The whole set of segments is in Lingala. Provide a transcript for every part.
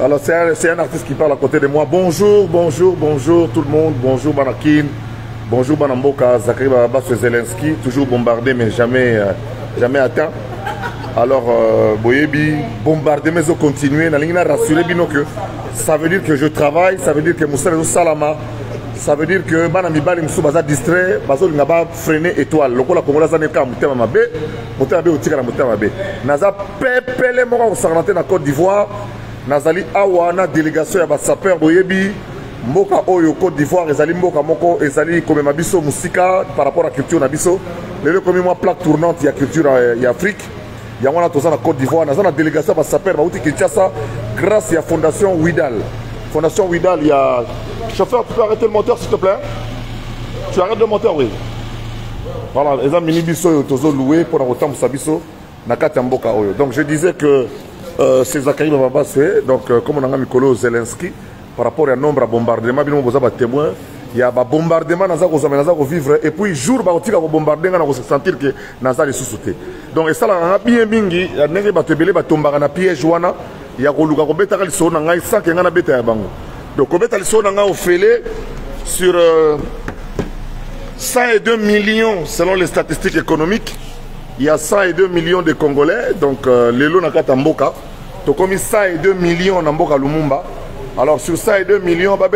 Alors c'est un artiste qui parle à côté de moi. Bonjour, bonjour, bonjour tout le monde. Bonjour Banakin. Bonjour Banamboka. Zachary Babas Zelensky. Toujours bombardé mais jamais atteint. Alors Boyebi, bombardé mais continuer. Nalingina rassuré bino que ça veut dire que je travaille. Ça veut dire que Moussa Salama. Ça veut dire que Banami Bali Moussa Baza distrait. Bazo Lingaba freiner étoile. Le Kola Congola Zaneka Moutema Mabe. Moutema Mabe Outika Moutema Mabe. Naza Pepele Mora au Sarnate na Côte d'Ivoire. Nazali awa na délégation ya ba sapeur boyebi mboka oyo Côte d'Ivoire ezali mboka moko ezali komema biso musika par rapport à culture na biso lelo komi moi plaque tournante ya culture ya Afrique ya wana toza na Côte d'Ivoire naza na délégation ba sapeur ba uti Kinshasa grâce à Fondation Widal. Fondation Widal, il y a chauffeur, tu peux arrêter le moteur s'il te plaît. Tu arrêtes le moteur, oui. Voilà, les amis mini biso tozo loué pour autant sabiso na kati mboka oyo. Donc je disais que c'est Zachary Babas, donc comme on a Mikolo Zelensky, par rapport à nombre de bombardements, il y a témoin, il y a des bombardements qui vivre, et puis jour où il y a des bombardements, on se sentir que Naza est sous-sauté. Donc ça, il y a bien bingi, il y a des pièges, il y a des pièges, sans qu'il y ait des pièges. Donc il y a des pièges sur 102 millions selon les statistiques économiques. Il y a 102 millions de Congolais, donc les lots n'ont Mboka. Donc comme 102 millions dans Mboka Lumumba. Alors sur 102 millions, donc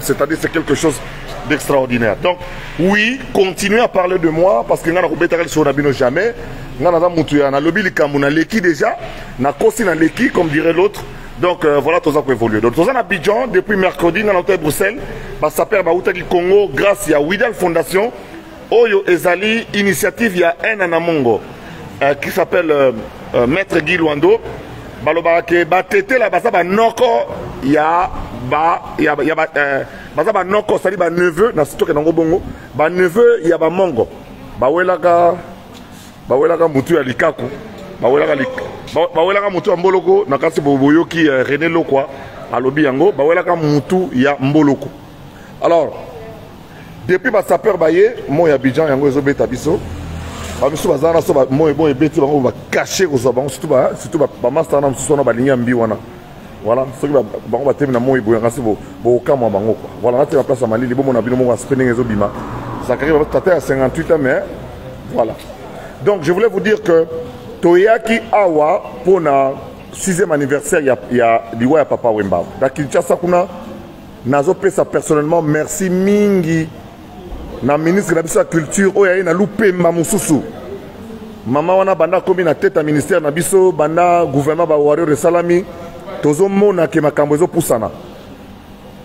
c'est-à-dire c'est quelque chose d'extraordinaire. Donc oui, continuez à parler de moi parce que nous n'avons jamais. Nous avons lobby les déjà, nous avons les comme dirait l'autre. Donc voilà tout ça pour évoluer. Donc nous avons Abidjan depuis mercredi dans l'hôtel Bruxelles. Ça permet du Congo grâce à Widal Fondation. Oyo Ezali initiative ya Namongo qui s'appelle Maître Guy Luando baloba ke batete la basa ba noko ya basa ba noko sali ba neveu na sitoke nango bongo ba neveu ya ba mongo bawelaka mutu ya likaku bawelaka mutu ya mboloko na kasi boyoki René Lokwa alobi yango bawelaka mutu ya mboloko. Alors depuis que sapeur baye, moi Abidjan yango ezo beta biso. Ba miso bazana so ba moi bon ebeti bango ba cacher ko so bango surtout ba master na mso na ba linya mbi wana. Voilà, ce que bango ba temi na moi boya ngasi bo kama bango quoi. Voilà, na te la place à Mali, bo mona bino mo spending ezo bima. Zachary va tata à 58 ans mais voilà. Donc je voulais vous dire que Toyaki Awa pour na 6e anniversaire ya liwa ya Papa Wemba. Da Kinshasa kuna nazo pesa personnellement merci mingi. Na ministre de la culture oya na loupé mamususu mama wana banda komi na tête à ministère na biso banda gouvernement ba wario de salami tozo mona ke makambo ezo pusana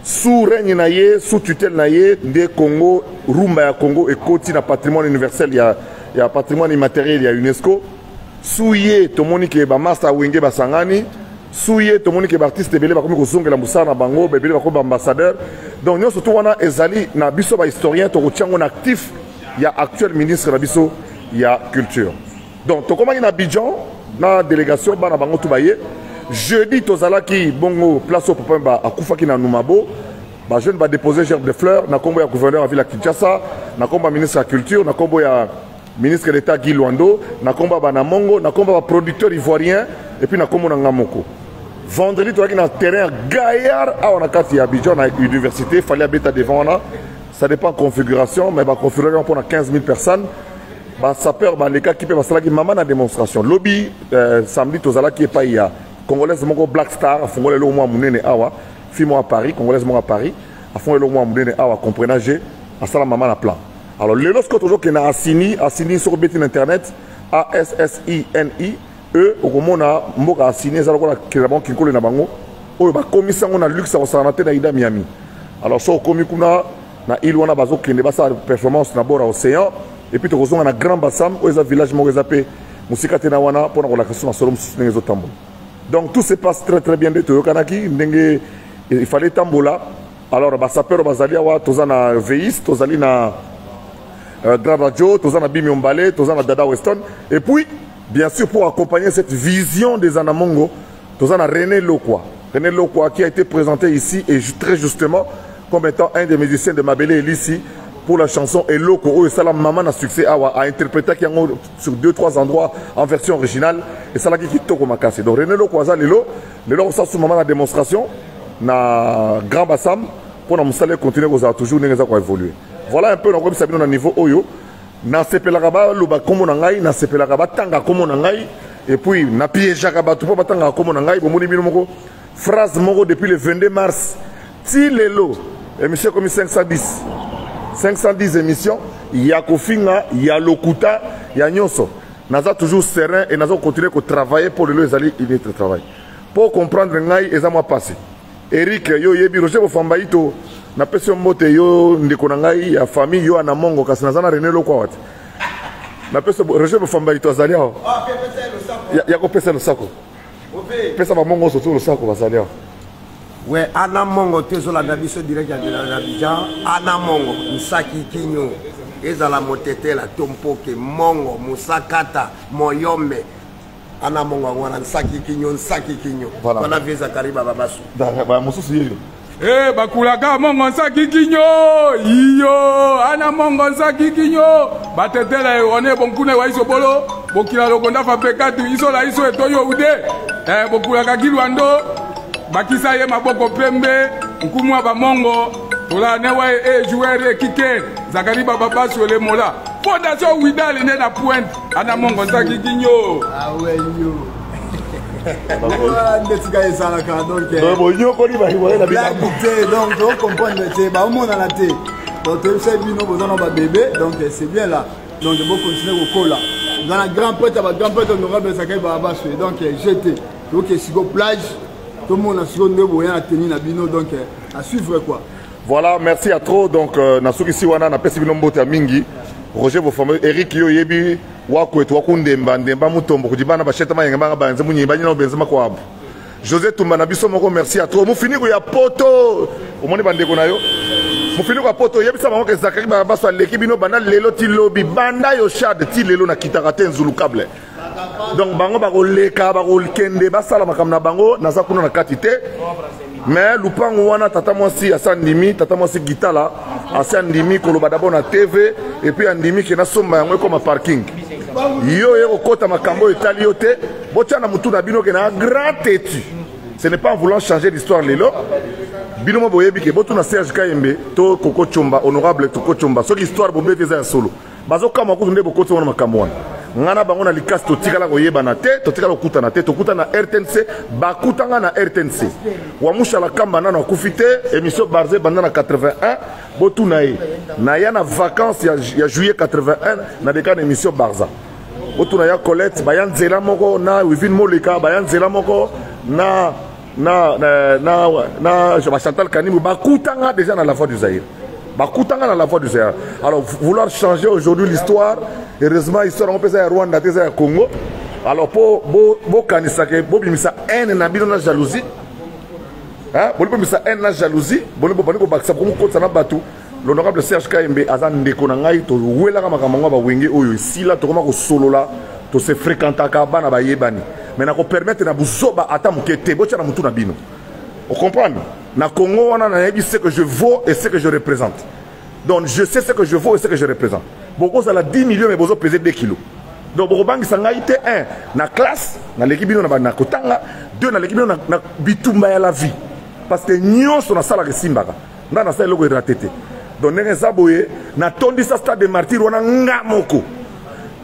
sous règne na ye sous tutelle na ye de Congo rumba ya Congo ekoti na patrimoine universel ya patrimoine immatériel ya UNESCO sous ye tomoni ke ba master wenge basangani souye tout le monde qui est artiste belé ba komi ko zongela musana bango belé ba ko ambassadeur. Donc nous surtout wana ezali na biso ba historien to retiango na actif il y a actuel ministre na biso il y a culture. Donc to komaki na Abidjan na délégation bana bango tout baye jeudi tozala ki bongo place au papa ba akufaki na Numabo ba jeune va déposer gerbe de fleurs na kombo ya gouverneur à ville Kinshasa na kombo ministre de la culture na kombo ya ministre de l'État Guy Luando na kombo ba na Mongo na kombo ba producteur ivoirien et puis na kombo na Ngamoko. Vendredi, tu as un terrain gaillard à Onakati à Abidjan, à l'université. Il fallait habiter devant là. Ça dépend de la configuration, mais la configuration pour 15 000 personnes. Ça perd les cas qui peuvent faire la démonstration. Lobby, samedi, tu as qui est pas hier. Congolais, mon Black Star, Congolais, le mois Mounene Awa, fille-moi à Paris, Congolais, moi à Paris, à fond le mois Mounene Awa, comprenez, à ça la maman à plan. Alors, le lorsque toujours qu'il y a Assini sur le internet, ASSINI. Eux, au moment où on a signé, ça va être un qui colle dans bango. On a commis ça, on a luxe, on s'en a tenu à Ida Miami. Alors, ça, commis qu'on a, na île on a bazo qui n'est pas sa performance na bord à océan. Et puis, on a un grand bassin, où il y a un village, où il y a un musika tenawana pour la relation à Solom sur les autres. Donc, tout se passe très très bien de Toyokanaki. Il fallait tambola. Alors, sapeur, bazali awa, tozana veis, tozali na Grand Radio, tozana Bimi Ombale, tozana Dada Weston. Et puis, bien sûr, pour accompagner cette vision des Anamongo, nous avons René Lokwa. René Lokwa qui a été présenté ici et très justement comme étant un des musiciens de Mabélé ici pour la chanson Eloko, où ça la maman a succès a interprété sur 2-3 endroits en version originale, et ça la qui toko makasi. Donc René Loko aza lelo ça sous maman la démonstration na Grand Bassam pour nous saluer continuer à toujours évoluer. Voilà un peu comme ça na niveau oyo na sepelaka ba loba komo na ngai na sepelaka ba tanga komo na ngai et puis na piégeaka ba tout pas tanga komo na ngai bomoni bino moko phrase moko depuis le 22 mars ti lelo émission comme 510 émissions, il y a Kofinga, il y a Lokuta, il y a Nyonso. Nous sommes toujours serein et nous allons continuer à travailler pour le travail. Pour comprendre ngai et ça m'a passé. Eric yo yebi Roger Bofambaito na pesi mbote yo ndeko na ngai ya famille yo ana mongo kasi nazana René Loko wat. Na pesi Roger Bofambaito azali aho. Ah pesa le sako. Ya ko pesa le sako. Pesa ba mongo surtout le sako bazali aho. Ouais, Ana Mongo, tezola nabiso direct ya Abidjan. Ana Mongo, Musaki Kinyo, ezala motete la tompoke Mongo, Musakata, Moyombe. Ana Mongo wana Nsaki Kinyo. Voilà visa kariba babasu. Ba mususu yeyo. Eh bakulaka Mongo Nsaki Kinyo. Iyo, Ana Mongo Nsaki Kinyo. Batetela one bonkune wa iso bolo, bokila lokonda fa pekatu iso la iso etoyo ude. Bokulaka kilwando. Bakisa ye maboko pembe nkumwa ba mongo tola newa joueur kike zakari baba baso le mola fondation Widal ne na pointe ana mongo Nsaki Kinyo ah ouais yo ndetsika ezala ka donc bonyo ko ni ba hiwa la bien donc on comprend c'est ba mona la té donc tu sais bino bozana ba bébé donc c'est bien là donc de beaucoup continuer au cola dans la grand prêtre honorable Zakari baba baso donc j'étais donc c'est go plage. Tout le monde a tenu la bino donc à suivre quoi. Voilà, merci à trop donc nasuki siwana na pesi bino mbote mingi. Roger Bofambaito Eric yo yebi wako etu wakundemba ndemba mutombo kujibana basheta mayenga banga banze munyimba nyina benzema kwa abu. José Tumba na biso moko merci à trop. Mu fini ko ya poto. Omoni bandeko na yo. Mu fini ko ya poto yebi sama ko Zakari ba baso leki bino bana lelo ti lobi banda yo shade ti lelo na kitakate nzulu câble. Donc bango bako leka bako kende basala makamna bango naza kuna na katite mais lupango wana tata mwasi asandimi tata mwasi gitala asandimi koloba d'abord na TV et puis andimi ke na somba yango comme parking yo yeko kota makambo etali yote botia na mutu na bino ke na grand têtu. Ce n'est pas en voulant changer l'histoire lelo bino mo boyebi ke botu na Serge Kayembe to Koko Chomba honorable Koko Chomba so histoire bombete za solo bazo kama ko nde bokoti wana makambo wana ngana bango na likas to tikala koyeba na te to tikala kuta na te to kuta na RTNC bakutanga na RTNC wa mushala kamba na kufite émission Barze banda na 81 botu na ye na ya na vacances ya juillet 81 na deka na émission Barza botu na ya Colette bayan zela moko na Wivine Moleka bayan zela moko na Chantal Kanimu bakutanga déjà na la voix du Zaïre. Bakutanga na la voix du Zaïre. Alors vouloir changer aujourd'hui l'histoire, heureusement histoire on peut ça Rwanda, ça Congo. Alors pour kanisa ke bobimisa haine na bino na jalousie. Hein? Bobimisa haine na jalousie, boniko baksa ko ko tsana batu. L'honorable Serge Kayembe azan ndeko na ngai to wela ka makambo ba wenge oyo isila to koma ko solola to se fréquentaka bana ba yebani. Mais na ko permettre na buzoba ata mukete bocha na mutu na bino. Vous comprenez? Na Congo, on a dit ce que je vaux et ce que je représente. Donc je sais ce que je vaux et ce que je représente. Beaucoup ça a 10 millions mais vous pesez 2 kilos. Donc vous avez été un na classe, na l'équipe na kotanga, deux na l'équipe na bitumba ya la vie. Parce que nous sommes na sala simbaka. Na sala logo ratété. Donc nous zaboye na tondi sa stade de martyr wana ngamoko.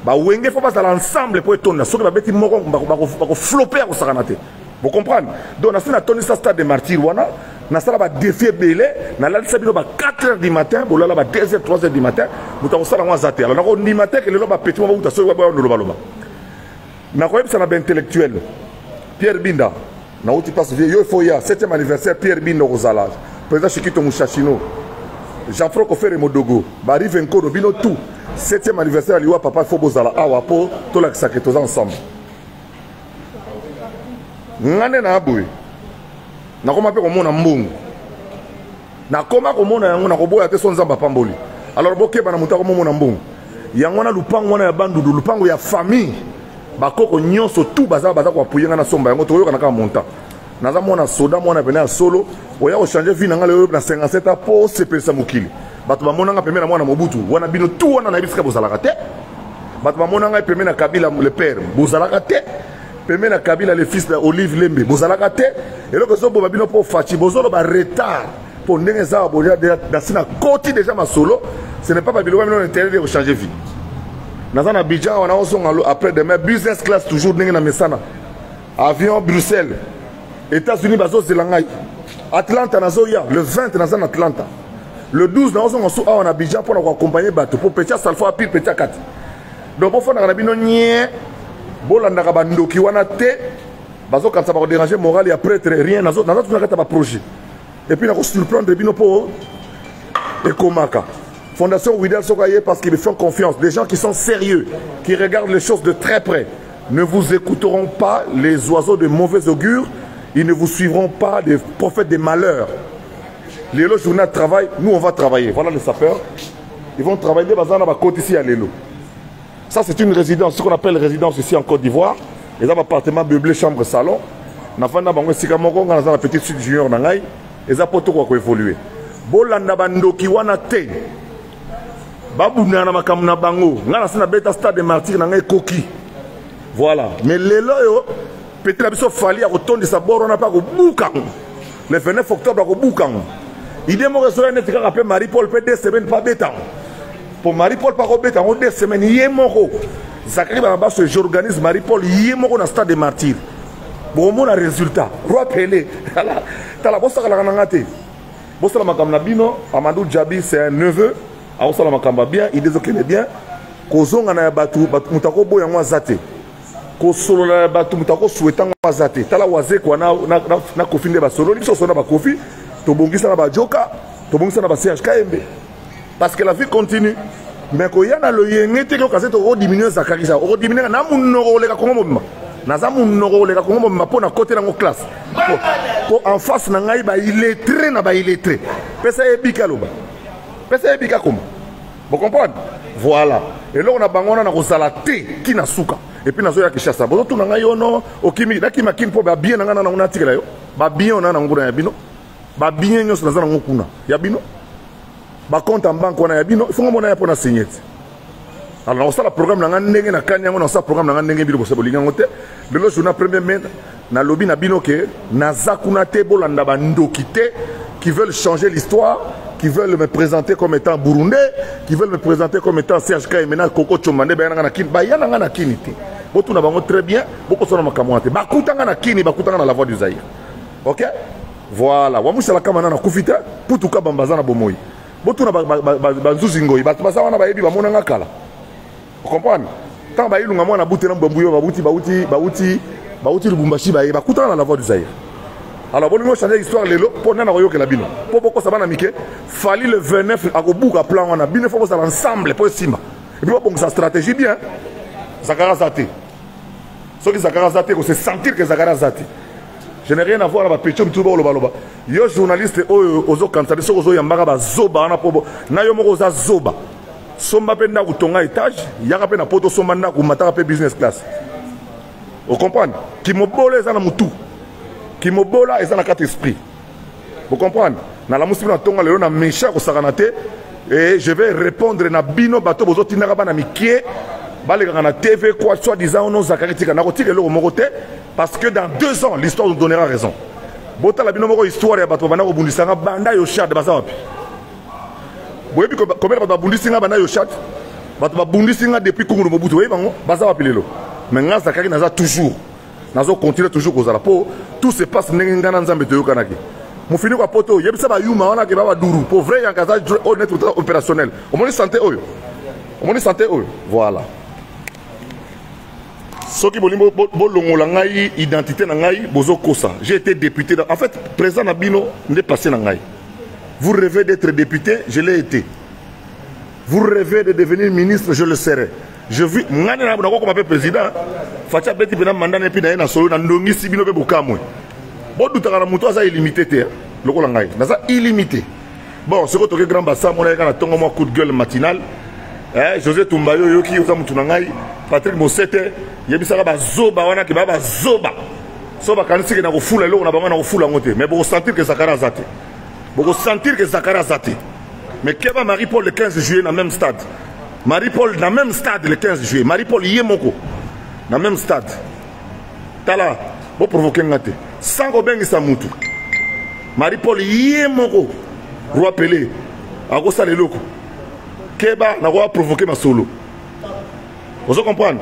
Ba wenge faut pas l'ensemble pour étonner. Soki ba beti moko ba flopper ko sakanate. Vous comprenez? Donc, on a tenu ça stade de martyr. On a défié Belé. On a 4 h du matin. On a 2 h, 3 h du matin. On a zaté. Alors, on a dit matin que le loba petit moment où tu as sauvé le loba. On a un intellectuel. Pierre Binda. On a eu passe vieux foya 7e anniversaire Pierre Binda Rosala. Président Chikito Mouchachino. Jean-Franck Ofere Modogo. Bari Venko Bino tout. 7e anniversaire Liwa Papa Fobozala. Awapo. Tout la saketos ensemble. Ngane na abwe na koma pe komona mbungu na koma komona yango na koboya te sonza pamboli alors bokeba na mutako momona mbungu yango na lupango wana ya bandudu lupango ya famille bakoko nyonso tout baza kwa puyenga na somba yango toyoka na ka monta naza mona soda mona pena solo oya ko changer vie na ngale na 57 po sepelisa mukili bato bamonanga pembe na mwana Mobutu wana bino tout wana na bisika bozalaka te bato bamonanga pembe na Kabila le père bozalaka te pembe na Kabila le fils de Olive Lembe bozalaka te eloko so bo babino po fachi bozolo ba retard pour ndenge za boja da sina koti déjà masolo ce n'est pas babilo babino intérêt de changer vie nazana Abidjan wana osonga après demain business class toujours ndenge na mesana avion Bruxelles États-Unis bazo zelangai Atlanta nazoya le 20 nazana Atlanta le 12 nazonga so en Abidjan pour accompagner bateau pour petit salfa pile petit 4 donc pour faire na bino nie bolandaka bandoki wana te bazo kanisa ba déranger moral et prêtre rien nazo tunakata ba projet et puis na surprendre bino po ekomaka Fondation Widal Sokaye parce qu'ils me font confiance des gens qui sont sérieux qui regardent les choses de très près ne vous écouteront pas les oiseaux de mauvais augure ils ne vous suivront pas des prophètes des malheurs les lots journée de travail nous on va travailler voilà les sapeurs ils vont travailler bazana ba côté ici à Lelo. Ça, c'est une résidence, ce qu'on appelle résidence ici en Côte d'Ivoire. Ils ont un appartement meublé, chambre, salon. Nous avons un petit sud junior. Ils ont pour évoluer. Bolanda bando ki wana te. Babu na makamna bango. Ngana sina beta stade de martyr na ngai koki. Voilà. Mais les loyo peut-être la biso fali à retourner sa bord on n'a pas au boucan. Le 29 octobre au boucan. Il démore sur un état rappelé Marie-Paul peut 2 semaines pas béton. Pour Marie-Paul par Robert en 2 semaines yemoro Zachary Baba j'organise Marie-Paul yemoro dans stade de martyrs bon mon résultat roi Pelé tala bossa la ngate bossa la makamna bino Amadou Djabi c'est un neveu a bossa la makamba bien il désolé bien kozonga na batu mutako boya ngwa zate ko solo la batu mutako souhaitant ngwa zate tala waze kwa na kofinde ba solo liso sona ba kofi to bongisa na ba joka to bongisa na ba CHKMB. Parce que la vie continue. Mais quand il y a le yengete qui a diminué Zakari, ça a diminué. Na munoro le kakongo mama. Naza munoro le kakongo mama pour na côté na classe. Pour en face na ngai ba illettré na ba illettré. Pesa ebika loba. Pesa ebika comme. Vous comprenez? Voilà. Et là on a bangona na kozala te ki na suka. Et puis na zo ya kishasa. Bozo tu na ngai ono okimi na kimakin po ba bien na ngana na unatikela yo. Ba bien na ngura ya bino. Ba bien nyos na zana ngokuna. Ya bino. Ba compte en banque on a bino il faut qu'on ait pour signer alors on ça le programme na ndenge na kanya on ça programme na ndenge bilo ko linga ngote de lo journée premier mai na lobby na bino ke na zakuna te bolanda bandokite qui veulent changer l'histoire qui veulent me présenter comme étant burundais qui veulent me présenter comme étant CHK et maintenant Koko Chomande ba na kini ba yana na kini te botu na bango très bien boko sona makamwate ba kutanga na kini ba kutanga na la voix du Zaïre. OK voilà wa musala kama na kufita putuka bambazana bomoi botuna banzuzingo batubasa wana bayebi bamona ngakala vous comprenez tant ba ilunga mwana butena mbambuyo bauti lubumbashi baye bakutana na la voix du Zaïre. Alors bon nous changer l'histoire lelo pona na koyoke la bino po boko sabana mike fali le 29 akobuka plan wana bino faut ça ensemble pour simba et puis bon sa stratégie bien Zakara Zate ceux qui Zakara Zate ko se sentir que Zakara Zate. Je n'ai rien à voir avec Pécho Mtuba ou Lobaloba. Yo journaliste ozo kantabi so ozo yambaka ba zoba na pobo. Na yo moko za zoba. Somba pe na kutonga étage, yaka pe na poto somba na ku mataka pe business class. Vous comprenez? Qui mobola eza na mutu. Qui mobola eza na carte esprit. Vous comprenez? Na la musimi na tonga lelo na méchant ko sakanate et je vais répondre na bino bato bozo tinaka ba na mikie. Balega na TV quoi soit disant on Zakari tika na kotika le mokote. Parce que dans 2 ans, l'histoire nous donnera raison. Bota la binomoro histoire ya bato bana ko bundisanga banda yo chat baza wapi. Boyebi combien bato bundisanga banda yo chat. Bato bundisanga depuis Kongo Mobutu boyebi bango baza wapi lelo. Mais nga Zakari naza toujours. Nazo continuer toujours kozala po tout se passe ndenge ngana nzambe to yokanaki. Mo fini kwa poto yebisa ba yuma wana ke ba duru pour vrai en casa honnête opérationnel. Au moins santé oyo. Au moins santé oyo. Voilà. Ce qui est identité bozo kosa. J'ai été député. En fait, président Nabino n'est passé dans Ngaï. Vous rêvez d'être député, je l'ai été. Vous rêvez de devenir ministre, je le serai. Je vis. Ngani na ko comme président. Fatia beti bena mandat na pina na solo na ndongi sibino be bukamwe. Bo dutaka na muto za illimité te. Lokola Ngaï. Na za illimité. Bon, ce que grand bassin mon na tongo mo coup de gueule matinal. José Tumbayo yoki uza mutu na Ngaï. Patrick Mosete yebisaka bazoba wana ke baba zoba so bakanisi ke na kofula lelo na bango na kofula ngote mais boko sentir que Zakara Zate boko sentir que Zakara Zate Mais Keba Marie-Paul le 15 juillet dans le même stade. Marie-Paul dans le même stade le 15 juillet. Marie-Paul Yemoko dans le même stade. Tala, vous provoquez un gâté. Sans Robin Samutu. Marie-Paul Yemoko. Roi Pelé. Agosa le loko. Keba n'a pas provoqué ma solo. Vous comprenez?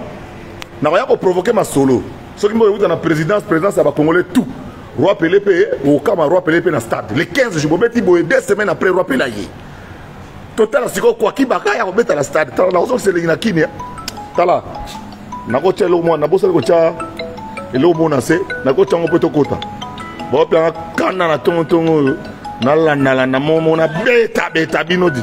N'a pas provoqué ma solo. Ce qui m'a dit dans la présidence, ça va congolais tout. Roi Pelé, au cas Roi Pelé dans le stade. Le 15 juillet, 2 semaines après Roi Pelé. Total, c'est quoi qui va mettre dans le stade. T'as la c'est le Nakini. T'as là. N'a pas de l'homme, n'a pas de l'homme. Et l'homme, n'a pas de l'homme. Kota. Bon, puis, quand on a ton, na la, na mon, on a bêta, binodi.